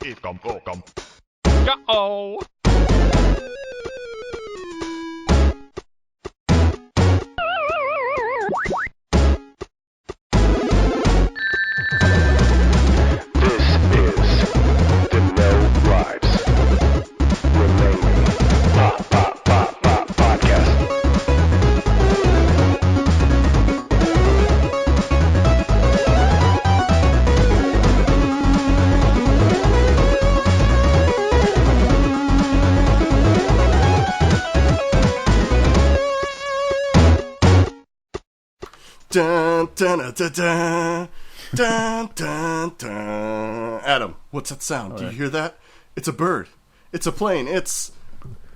Uh-oh. This is the No Lives Remaining Podcast. Dun, dun, dun, dun, dun, dun, dun, dun. Adam, what's that sound? Do you hear that? It's a bird. It's a plane. It's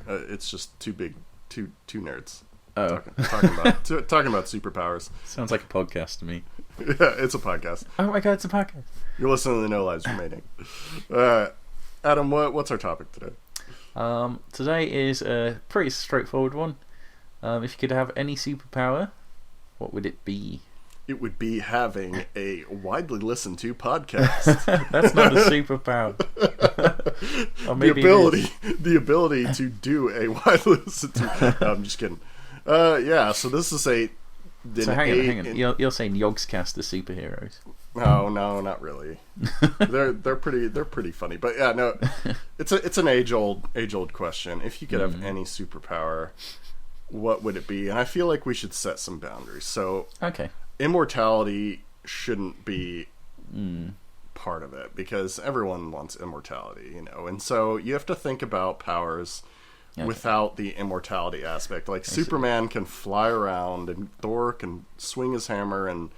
just two nerds. Oh, Talking about superpowers. sounds like a podcast to me. Yeah, it's a podcast. Oh my god, it's a podcast. You're listening to the No Lives Remaining. Adam, what's our topic today? Today is a pretty straightforward one. If you could have any superpower, what would it be? It would be having a widely listened to podcast. That's not a superpower. Or maybe the ability to do a widely listened to. No, I'm just kidding. Yeah. So this is a. So hang on. You're saying Yogscast are superheroes? No, not really. they're pretty funny. But yeah, no, it's an age old question. If you could have any superpower, what would it be? And I feel like we should set some boundaries. So Okay. Immortality shouldn't be part of it because everyone wants immortality, you know. And so you have to think about powers without the immortality aspect. Like Superman can fly around, and Thor can swing his hammer and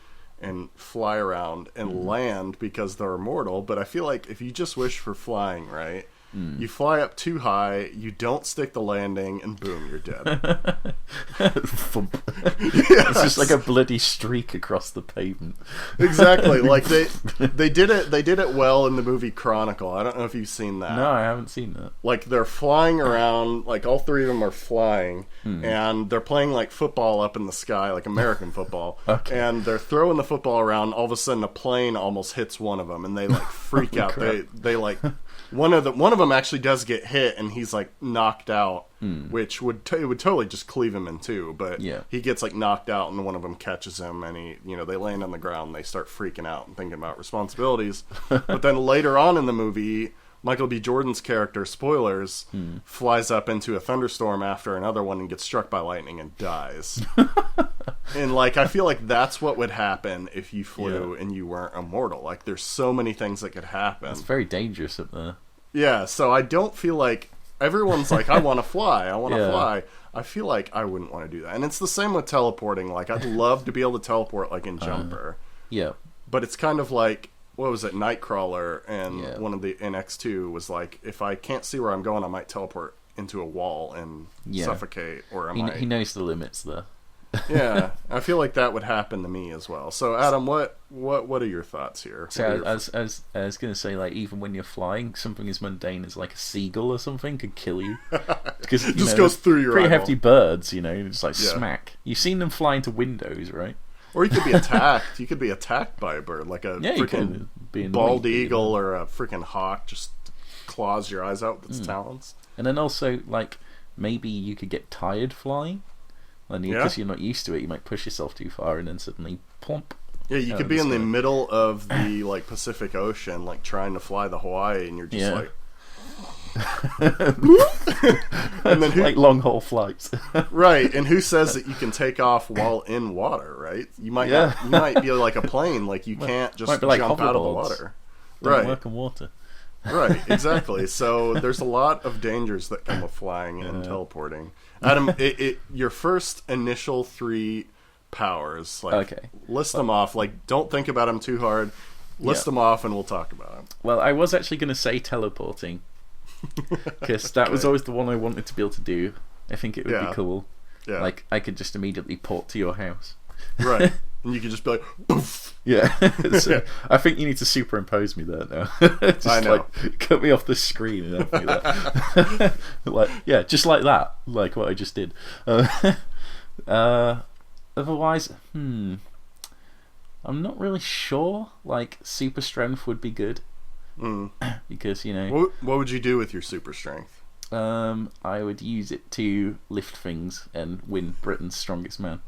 fly around and land because they're immortal. But I feel like if you just wish for flying, right? You fly up too high, you don't stick the landing, and boom, you're dead. It's just like a bloody streak across the pavement. Exactly. Like they did it well in the movie Chronicle. I don't know if you've seen that. No, I haven't seen that. Like they're flying around, like all three of them are flying, and they're playing like football up in the sky, like American football. Okay. And they're throwing the football around. All of a sudden, a plane almost hits one of them, and they like freak out. Crap. They like one of them actually does get hit, and he's like knocked out, which would totally just cleave him in two. But he gets like knocked out, and one of them catches him, and they land on the ground. And they start freaking out and thinking about responsibilities. But then later on in the movie, Michael B. Jordan's character, spoilers, flies up into a thunderstorm after another one and gets struck by lightning and dies. And like I feel like that's what would happen if you flew and you weren't immortal. Like there's so many things that could happen. It's very dangerous up there. Yeah, so I don't feel like everyone's like, I want to fly, I want to fly. I feel like I wouldn't want to do that. And it's the same with teleporting. Like I'd love to be able to teleport like in Jumper. Yeah. But it's kind of like, what was it, Nightcrawler, and one of the in X2 was like, if I can't see where I'm going, I might teleport into a wall and suffocate, or He knows the limits there. Yeah, I feel like that would happen to me as well. So, Adam, what are your thoughts here? So, I was going to say, like, even when you're flying, something as mundane as like a seagull or something could kill you because it just goes through your pretty eyeball. hefty birds, it's like smack. You've seen them fly into windows, right? Or you could be attacked. You could be attacked by a bird, like a freaking bald eagle or a freaking hawk, just claws your eyes out with its talons. And then also, like, maybe you could get tired flying. And because you're not used to it, you might push yourself too far and then suddenly plump. Yeah, you could be in the middle of the like Pacific Ocean, like trying to fly to Hawaii, and you're just like, and then like long haul flights, right? And who says that you can take off while in water? Right? You might you might be like a plane, like you can't just like jump out of the water. Don't work in water. Right, exactly. So there's a lot of dangers that come with flying and teleporting. Adam, your first initial 3 powers, like list them off. Like, don't think about them too hard. List them off, and we'll talk about them. Well, I was actually going to say teleporting because that was always the one I wanted to be able to do. I think it would be cool. Yeah, like I could just immediately port to your house. Right. And you could just be like, poof. Yeah. So I think you need to superimpose me there now. Just I know. Like, cut me off the screen and have me that. Like, yeah, just like that. Like what I just did. Otherwise, I'm not really sure. Like, super strength would be good. Because what would you do with your super strength? I would use it to lift things and win Britain's strongest man.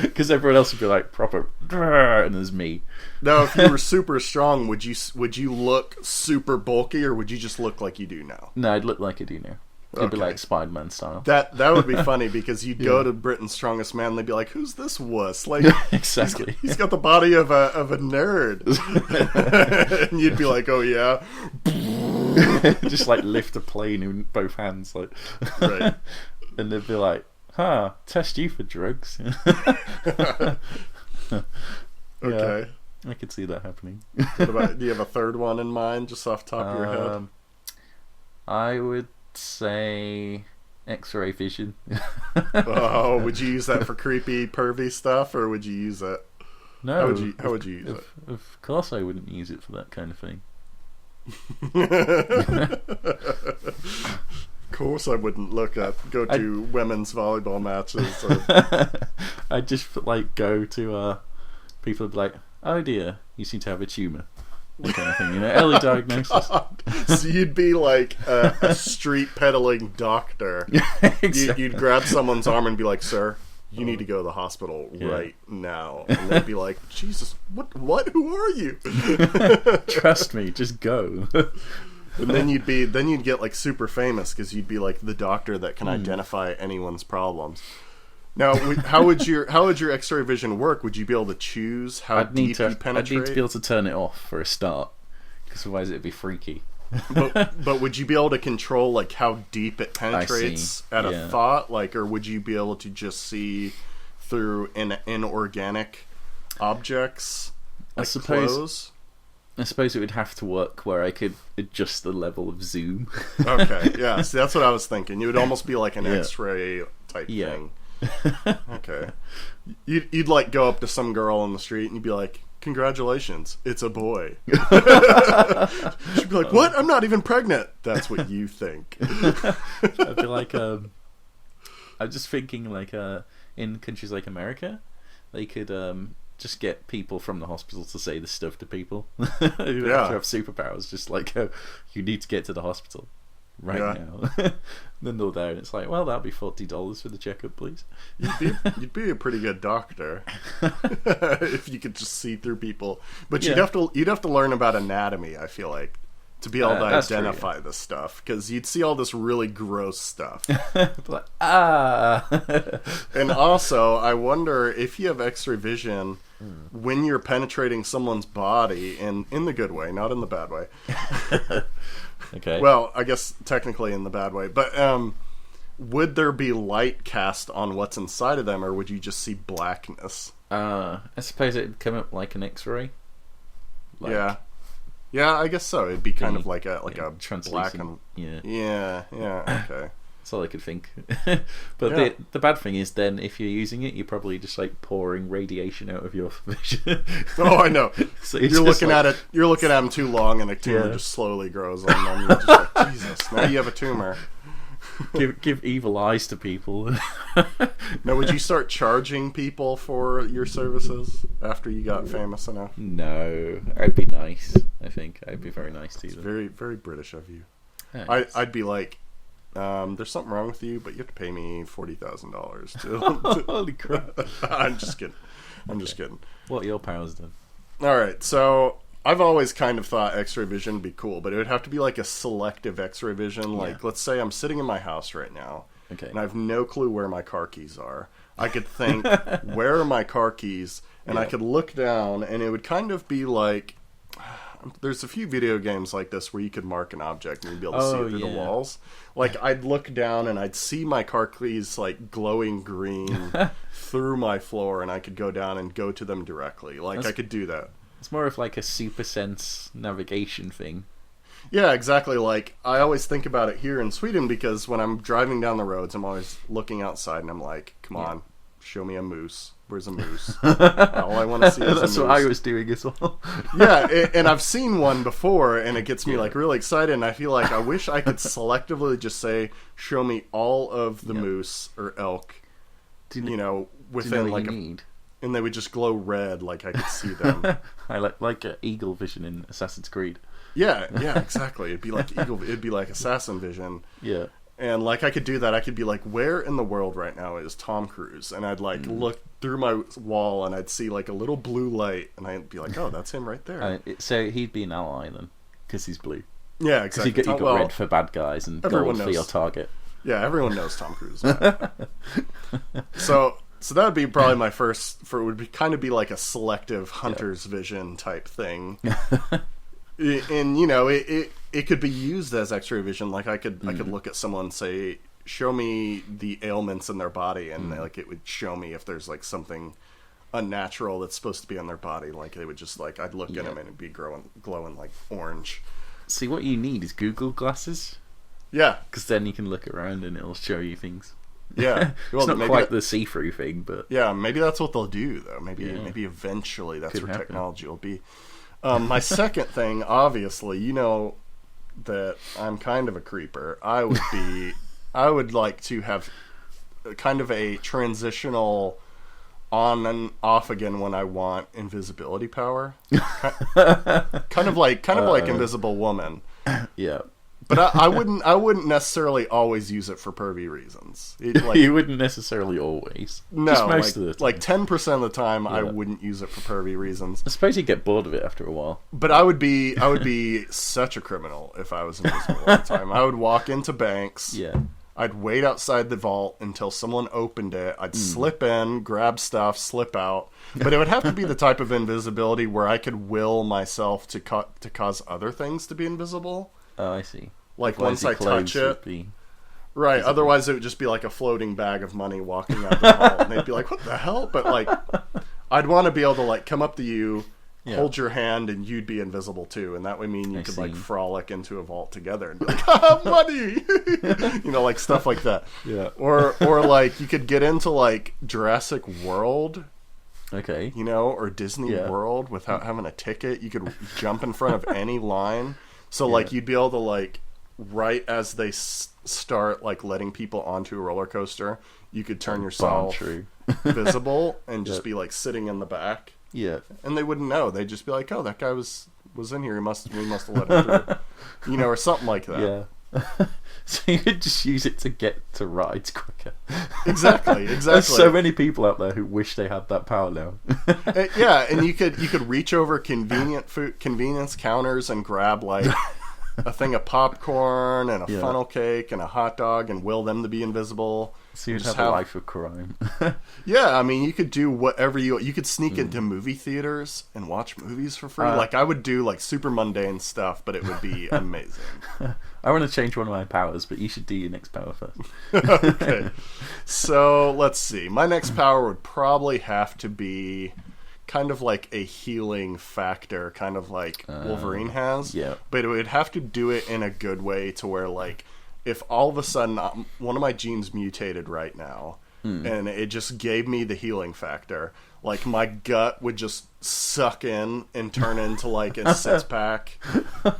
Because everyone else would be like proper, and there's me. Now, if you were super strong, would you look super bulky, or would you just look like you do now? No, I'd look like I do now. It'd be like Spider-Man style. That would be funny, because you'd go to Britain's Strongest Man, and they'd be like, "Who's this wuss?" Like, exactly. He's got the body of a nerd, and you'd be like, "Oh yeah." Just like lift a plane in both hands, like. Right. And they'd be like, test you for drugs. Okay. I could see that happening. Do you have a third one in mind, just off the top of your head? I would say X-ray vision. Oh, would you use that for creepy, pervy stuff, or would you use it? No. How would you use it? Of course I wouldn't use it for that kind of thing. Of course I wouldn't go to women's volleyball matches. I'd just like go to people would be like, "Oh dear, you seem to have a tumour." That kind of thing, early diagnosis. God. So you'd be like a street peddling doctor. Exactly. You'd grab someone's arm and be like, "Sir, you need to go to the hospital right now." And they'd be like, "Jesus, what? Who are you?" Trust me, just go. And then you'd get like super famous, because you'd be like the doctor that can identify anyone's problems. Now, how would your X-ray vision work? Would you be able to choose how deep you penetrate? I'd need to be able to turn it off for a start, because otherwise it'd be freaky. But would you be able to control like how deep it penetrates at a thought, like, or would you be able to just see through inorganic objects? Like I suppose it would have to work where I could adjust the level of zoom. Okay, yeah. See, that's what I was thinking. It would almost be like an X-ray type thing. Okay. You'd like go up to some girl on the street and you'd be like, "Congratulations, it's a boy." She'd be like, "What? I'm not even pregnant." That's what you think. I'd be like, I'm just thinking like in countries like America, they could just get people from the hospital to say this stuff to people. You have to have superpowers. Just like, you need to get to the hospital right now. Then they're there, and it's like, well, that'll be $40 for the checkup, please. You'd be a pretty good doctor if you could just see through people. But you'd have to learn about anatomy, I feel like, to be able to identify this stuff, because you'd see all this really gross stuff. Like, And also, I wonder if you have X-ray vision when you're penetrating someone's body, in the good way, not in the bad way. Okay. Well, I guess technically in the bad way, but would there be light cast on what's inside of them, or would you just see blackness? I suppose it'd come up like an X-ray. Yeah, I guess so. It'd be kind of like a black and yeah. Okay. That's all I could think. But the bad thing is, then if you're using it, you're probably just like pouring radiation out of your vision. Oh, I know. So you're looking at it. You're looking at them too long, and a tumor just slowly grows on them. You're just like, Jesus, now you have a tumor. Give evil eyes to people. Now, would you start charging people for your services after you got famous enough? No, I'd be nice. I think I'd be very nice to you. Very, very British of you. Thanks. I'd be like, there's something wrong with you, but you have to pay me $40,000. Holy crap! I'm just kidding. I'm just kidding. What are your powers then? All right, so I've always kind of thought X-ray vision would be cool, but it would have to be like a selective X-ray vision. Like, let's say I'm sitting in my house right now, and I have no clue where my car keys are. I could think, where are my car keys? And I could look down, and it would kind of be like, there's a few video games like this where you could mark an object and you'd be able to see it through the walls. Like, I'd look down and I'd see my car keys like glowing green through my floor, and I could go down and go to them directly. Like, I could do that. It's more of like a Super Sense navigation thing. Yeah, exactly. Like, I always think about it here in Sweden, because when I'm driving down the roads, I'm always looking outside and I'm like, come on, show me a moose. Where's a moose? All I want to see is a moose. That's what I was doing as well. Yeah, and I've seen one before, and it gets me like really excited, and I feel like I wish I could selectively just say, show me all of the moose or elk, within what like you need? and they would just glow red, like I could see them. I like eagle vision in Assassin's Creed. Yeah, exactly. It'd be like it'd be like assassin vision. Yeah. And like I could do that. I could be like, where in the world right now is Tom Cruise? And I'd like look through my wall and I'd see like a little blue light, and I'd be like, oh, that's him right there. So he'd be an ally then, because he's blue. Yeah, exactly. Because you got red for bad guys and gold for your target. Yeah, everyone knows Tom Cruise. So that would be probably my first. It would be kind of be like a selective hunter's vision type thing. And it could be used as X-ray vision. Like I could look at someone and say, show me the ailments in their body, and like it would show me if there's like something unnatural that's supposed to be on their body. Like they would just like, I'd look at them and it'd be glowing like orange. See, what you need is Google glasses. Yeah, because then you can look around and it'll show you things. Yeah, well, it's not quite the see-through thing, but yeah, maybe that's what they'll do though. Maybe eventually that's where technology will be. My second thing, obviously, you know that I'm kind of a creeper. I would like to have kind of a transitional on and off again when I want invisibility power. kind of like Invisible Woman. Yeah. But I wouldn't necessarily always use it for pervy reasons. You wouldn't necessarily always. No, just most of the time. Like 10% of the time, I wouldn't use it for pervy reasons. I suppose you'd get bored of it after a while. But I would be such a criminal if I was invisible all the time. I would walk into banks. Yeah. I'd wait outside the vault until someone opened it. I'd slip in, grab stuff, slip out. But it would have to be the type of invisibility where I could will myself to cause other things to be invisible. Oh, I see. Like once I touch it. Right, otherwise it would just be like a floating bag of money walking out of the vault. And they'd be like, what the hell? But like, I'd want to be able to like come up to you, hold your hand, and you'd be invisible too. And that would mean you could like frolic into a vault together and be like, ah, money! Like stuff like that. Yeah. Or like you could get into like Jurassic World. Okay. Or Disney World without having a ticket. You could jump in front of any line. So like you'd be able to like, right as they start like letting people onto a roller coaster, you could turn yourself visible and just be like sitting in the back. Yeah. And they wouldn't know. They'd just be like, oh, that guy was in here. We must have let him through. Or something like that. Yeah. So you could just use it to get to rides quicker. Exactly. There's so many people out there who wish they had that power now. Yeah, and you could reach over convenience counters and grab like a thing of popcorn and a funnel cake and a hot dog and will them to be invisible. So you'd have a life of crime. Yeah, I mean, you could do whatever you could sneak into movie theaters and watch movies for free. Like I would do like super mundane stuff, but it would be amazing. I want to change one of my powers, but you should do your next power first. Okay. So let's see. My next power would probably have to be kind of like a healing factor, kind of like Wolverine has. Yeah. But it would have to do it in a good way to where like if all of a sudden one of my genes mutated right now and it just gave me the healing factor, like my gut would just suck in and turn into like a six-pack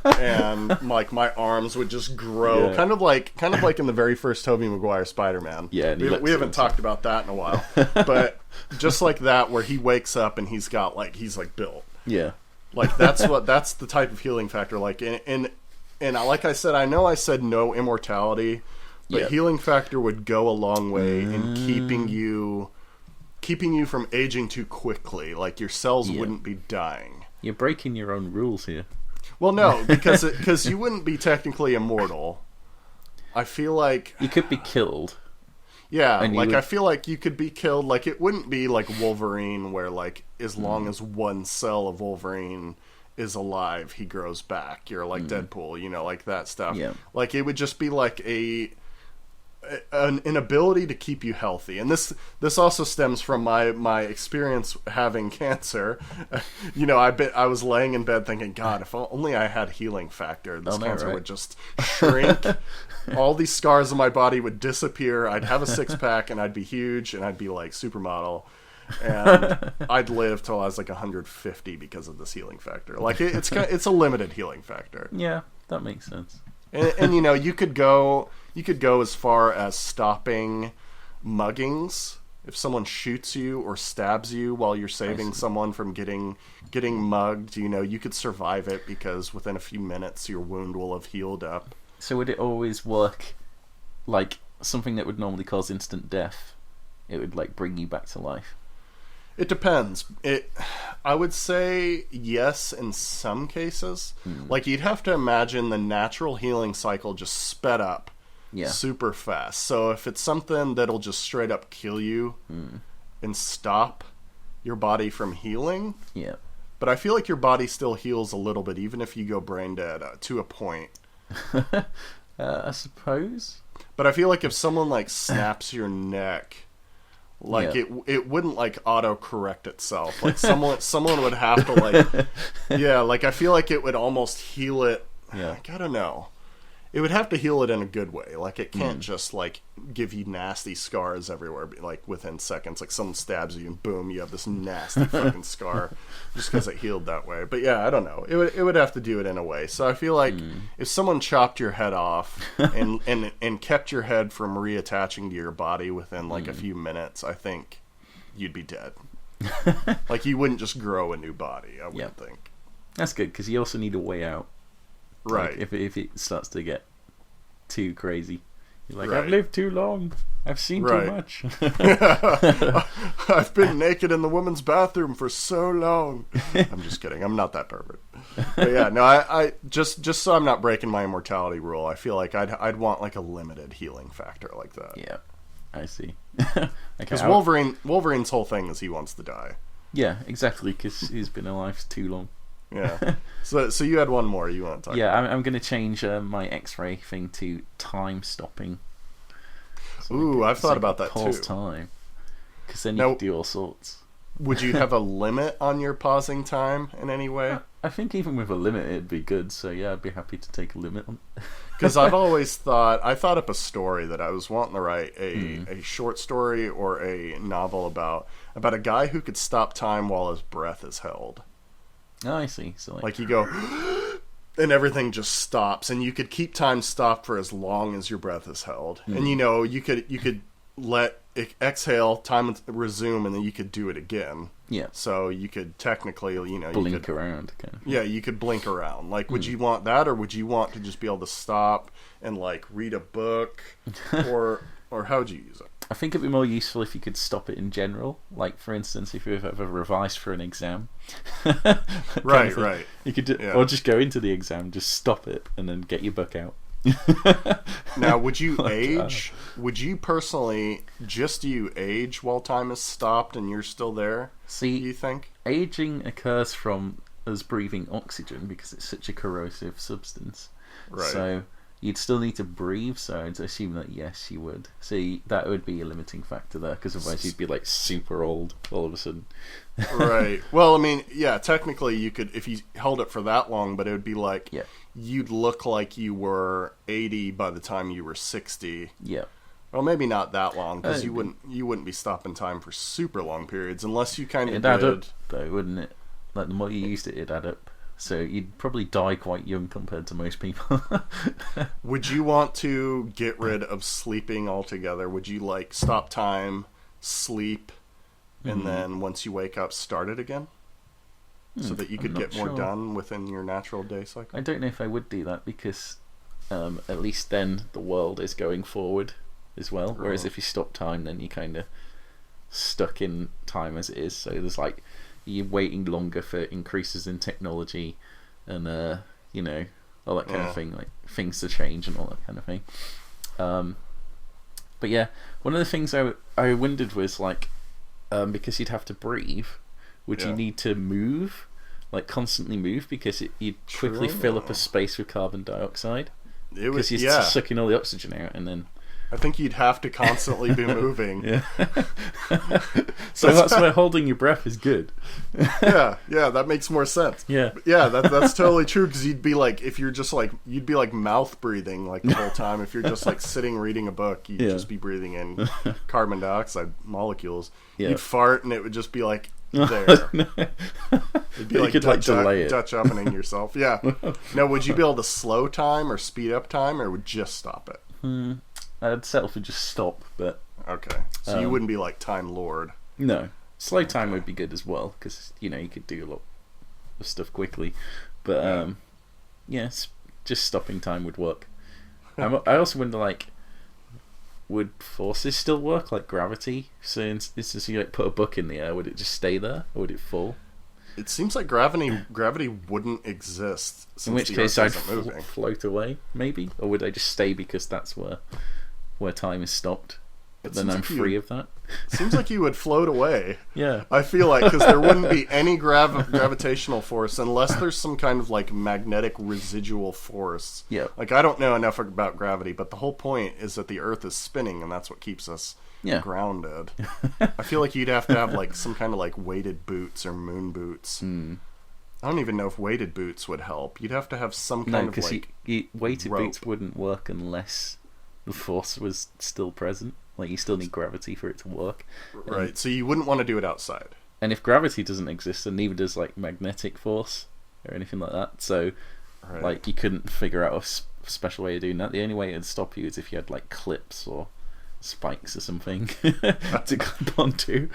and like my arms would just grow kind of like in the very first Tobey Maguire Spider-Man. Yeah, we haven't talked about that in a while. But just like that, where he wakes up and he's like built. Yeah. Like that's the type of healing factor. Like and like I said, I know I said no immortality, but healing factor would go a long way in keeping you from aging too quickly. Like your cells wouldn't be dying. You're breaking your own rules here. Well, no, because you wouldn't be technically immortal. I feel like you could be killed. Yeah, like I feel like you could be killed. Like it wouldn't be like Wolverine, where like as long as one cell of Wolverine is alive, he grows back. You're like Deadpool, like that stuff. Yeah. Like it would just be like an ability to keep you healthy. And this also stems from my experience having cancer. I was laying in bed thinking, God, if only I had healing factor, this cancer would just shrink. All these scars on my body would disappear. I'd have a six-pack and I'd be huge and I'd be like supermodel. And I'd live till I was like 150 because of this healing factor. Like it's a limited healing factor. Yeah, that makes sense. And you could go as far as stopping muggings if someone shoots you or stabs you while you're saving someone from getting mugged, you could survive it because within a few minutes your wound will have healed up. So would it always work like something that would normally cause instant death? It would like bring you back to life. It depends. I would say yes in some cases. Like you'd have to imagine the natural healing cycle just sped up super fast. So if it's something that'll just straight up kill you and stop your body from healing. Yeah. But I feel like your body still heals a little bit even if you go brain dead to a point. I suppose. But I feel like if someone like snaps your neck, like it wouldn't like auto correct itself. Like someone would have to like like I feel like it would almost heal it. Yeah. Like, I don't know. It would have to heal it in a good way. Like it can't just like give you nasty scars everywhere like within seconds. Like someone stabs you and boom, you have this nasty fucking scar just because it healed that way. But yeah, I don't know. It would have to do it in a way. So I feel like if someone chopped your head off and kept your head from reattaching to your body within like a few minutes, I think you'd be dead. Like you wouldn't just grow a new body, I wouldn't think. That's good because you also need a way out. Right. Like if it starts to get too crazy, you're like, I've lived too long. I've seen too much. I've been naked in the women's bathroom for so long. I'm just kidding. I'm not that pervert. But yeah, no, I just so I'm not breaking my immortality rule, I feel like I'd want like a limited healing factor like that. Yeah, I see. Because Wolverine's whole thing is he wants to die. Yeah, exactly. Because he's been alive too long. Yeah. So you had one more you want to talk about? I'm going to change my X-ray thing to time stopping. So I've thought about that pause too. Time. Because then you can do all sorts. Would you have a limit on your pausing time in any way? I think even with a limit it'd be good. So yeah, I'd be happy to take a limit on. Because I've always thought up a story that I was wanting to write a short story or a novel about a guy who could stop time while his breath is held. Oh, I see. So like you go, and everything just stops, and you could keep time stopped for as long as your breath is held, and you could let it exhale, time resume, and then you could do it again. Yeah. So you could technically, blink around. Kind of. Yeah, you could blink around. Like, would you want that, or would you want to just be able to stop and like read a book, or how would you use it? I think it'd be more useful if you could stop it in general. Like, for instance, if you've ever revised for an exam. Right. You could or just go into the exam, just stop it, and then get your book out. Now, would you age? Would you personally age while time is stopped and you're still there? See, do you think? Aging occurs from us breathing oxygen because it's such a corrosive substance. Right. So you'd still need to breathe, so I'd assume that yes, you would. So that would be a limiting factor there, because otherwise you'd be like super old all of a sudden. Right. Well, I mean, yeah, technically you could, if you held it for that long, but it would be like you'd look like you were 80 by the time you were 60. Yeah. Well, maybe not that long, because you wouldn't be stopping time for super long periods unless you kind of did. It'd add up, though, wouldn't it? Like the more you used it, it'd add up. So you'd probably die quite young compared to most people. Would you want to get rid of sleeping altogether? Would you like stop time, sleep, and then once you wake up, start it again? So that you could get more done within your natural day cycle? I don't know if I would do that, because at least then the world is going forward as well. Whereas if you stop time, then you're kind of stuck in time as it is. So there's like, you're waiting longer for increases in technology and all that kind of thing, like things to change and all that kind of thing. But yeah, one of the things I wondered was like, because you'd have to breathe, would you need to move, like constantly move, because you'd quickly fill up a space with carbon dioxide because you're sucking all the oxygen out, and then I think you'd have to constantly be moving. So that's why holding your breath is good. yeah, that makes more sense. Yeah, that's totally true, because you'd be like, if you're just like, you'd be like mouth breathing like the whole time. If you're just like sitting reading a book, you'd just be breathing in carbon dioxide molecules. You'd fart and it would just be like there. It'd be like Dutch ovening yourself. Yeah. Now, would you be able to slow time or speed up time, or would just stop it? I'd settle for just stop, but... Okay. So you wouldn't be like Time Lord. No. Slow time would be good as well, because, you could do a lot of stuff quickly. But, yes, just stopping time would work. I also wonder, like, would forces still work, like gravity? So, instance, you put a book in the air, would it just stay there, or would it fall? It seems like gravity wouldn't exist. In which case, I'd float away, maybe, or would I just stay because that's where time is stopped? But then I'm free of that. Seems like you would float away. Yeah. I feel like, because there wouldn't be any gravitational force unless there's some kind of like magnetic residual force. Yeah. Like, I don't know enough about gravity, but the whole point is that the Earth is spinning, and that's what keeps us grounded. I feel like you'd have to have like some kind of like weighted boots or moon boots. I don't even know if weighted boots would help. You'd have to have some kind of like weighted rope. boots wouldn't work unless the force was still present. Like, you still need gravity for it to work. Right, so you wouldn't want to do it outside. And if gravity doesn't exist, then neither does, like, magnetic force or anything like that. So, like, you couldn't figure out a special way of doing that. The only way it would stop you is if you had, like, clips or spikes or something to climb onto.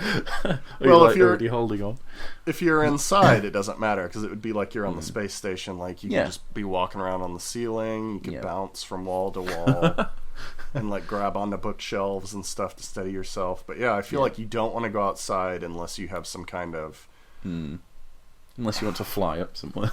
Well, if you're already holding on. If you're inside, it doesn't matter, because it would be like you're on the space station. Like, you could just be walking around on the ceiling. You could bounce from wall to wall. And like grab onto bookshelves and stuff to steady yourself. But I feel like you don't want to go outside unless you have some kind of unless you want to fly up somewhere.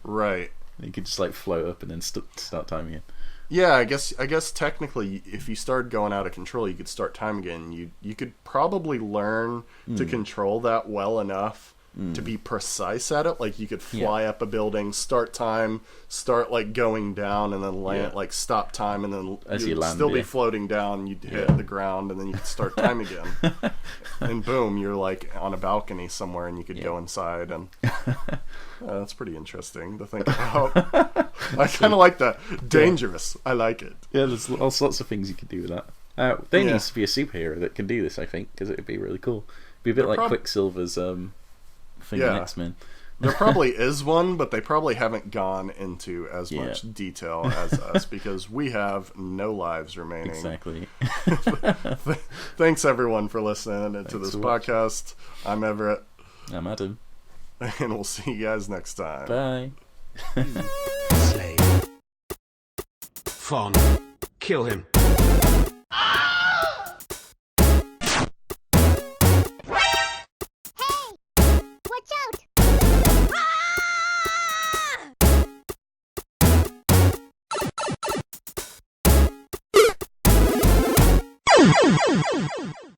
Right. You could just like float up and then start timing it. Yeah, I guess technically if you started going out of control, you could start time again. You could probably learn to control that well enough to be precise at it. Like, you could fly up a building, start time, start like going down, and then land, like stop time, and then you'd still be floating down. You'd hit the ground, and then you could start time again. And boom, you're like on a balcony somewhere, and you could go inside. And that's pretty interesting to think about. I kind of like that. Dangerous. I like it. Yeah, there's all sorts of things you could do with that. There needs to be a superhero that can do this, I think, because it would be really cool. It'd be a bit like Quicksilver's thing in X-Men. There probably is one, but they probably haven't gone into as much detail as us, because we have no lives remaining. Exactly. Thanks everyone for listening to this podcast. I'm Everett. I'm Adam. And we'll see you guys next time. Bye. Fun. Kill him.